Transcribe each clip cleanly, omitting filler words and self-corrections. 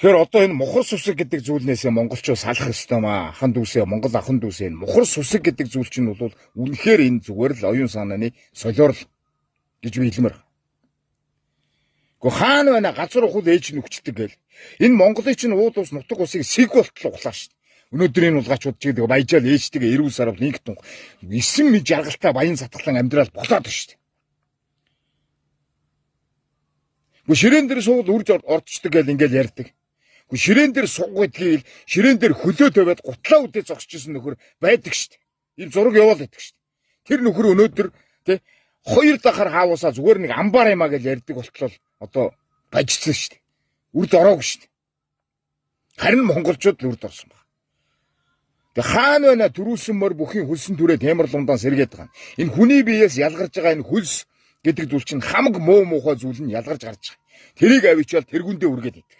Тэгэхээр одоо энэ мухар сүсэг гэдэг зүйлнээсээ монголчууд салах ёстой маа. Ахан дүүсээ, Монгол ахан дүүсээ мухар сүсэг гэдэг зүйл чинь бол үнэхээр энэ зүгээр л оюун санааны солиорл гэж би хэлмээр. Гэхдээ хаана байна газар ухал ээж нүгчдэг гэл. Энэ Монголын чинь ууд ус нутаг усыг сэг болтол углаа шүү дээ. Өнөөдөр энэ улгаачууд ч гэдэг баяжаал ээжтэйгээ эрүүл сарвал нэг тун 9 мэд жаргалтай баян сатгалан амьдрал болоод шүү дээ. Гэхдээ ширээн дээр сууд үрж ордчдаг гэл ингээл ярьдаг. Гэхдээ ширээн дээр суг гэдгийг ширээн дээр хөлөө тавиад гутлаа үдээ зогсчихсон нөхөр байдаг шүү дээ. Энэ зураг яваал байдаг шүү дээ. Тэр нөхөр өнөөдөр тий хоёр дахар хаавуусаа зүгээр нэг амбаар юмаа гэж ярьдаг болтлоо одоо бажицсан шүү дээ. Үрд ороогүй шүү дээ. Харин монголчууд л үрд орсон баг. Тэгээ хаана байна төрүүлсэн мөр бүхийн хөлсөн түрээд хямралундаа сэргээд байгаа. Энэ хүний биеэс ялгарч байгаа энэ хөлс гэдэг зүйл чинь хамаг муу муухай зүйл нь ялгарч гарч байгаа. Тэрийг авчиал тэргүүндээ үргээд идэг.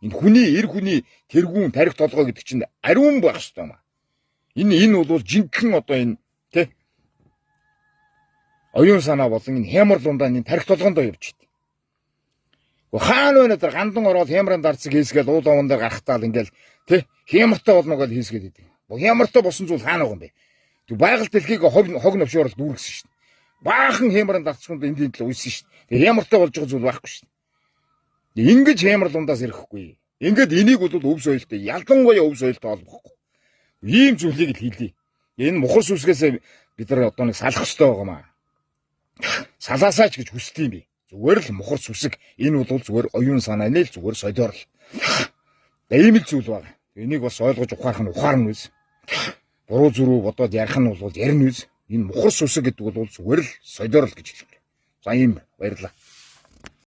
Энэ хүний эр хүний тэргүүн тарих толгой гэдэг чинь ариун байх ёстой юм аа. Энэ бол жинхэнэ одоо энэ тий оюун санаа болон энэ хямралундаа энэ тарих толгоондоо явж идэг. Хаана байна тэр гандан ороод хямран дарцэг хийсгээл уул овон дээр гарахтаал ингээл тий хямартай болно гэж хийсгээд идэг. Хямартай босон зүйл хаана байгаа юм бэ? Тэг байгаль дэлхийг хог навшоор дүүргэсэн шүү дээ. Баахан хямран дарцгонд энд л уйсан шүү дээ. Тэг хямартай болж байгаа зүйл байхгүй шүү дээ. Ингэж хямралундаас ирэхгүй. Ингээд энийг бол өв соёлтой ялангуяа өв соёлтой холбохгүй. Ийм зүйлийг л хийлээ. Энэ мухар сүсгээс бид нар одоо нэг салах хэрэгтэй байгаа маа. Салаасаач гэж хүсдэг юм би. Зүгээр л мухар сүсэг энэ бол зүгээр оюун санааны л зүгээр солиорл. Ийм л зүйл байна. Энийг бас ойлгож ухаарах нь ухаарна үз. Буруу зүрүү бодоод ярих нь бол ярина үз. Энэ мухар сүсэг гэдэг бол зүгээр л солиорл гэж хэлдэг. За ийм баярлалаа.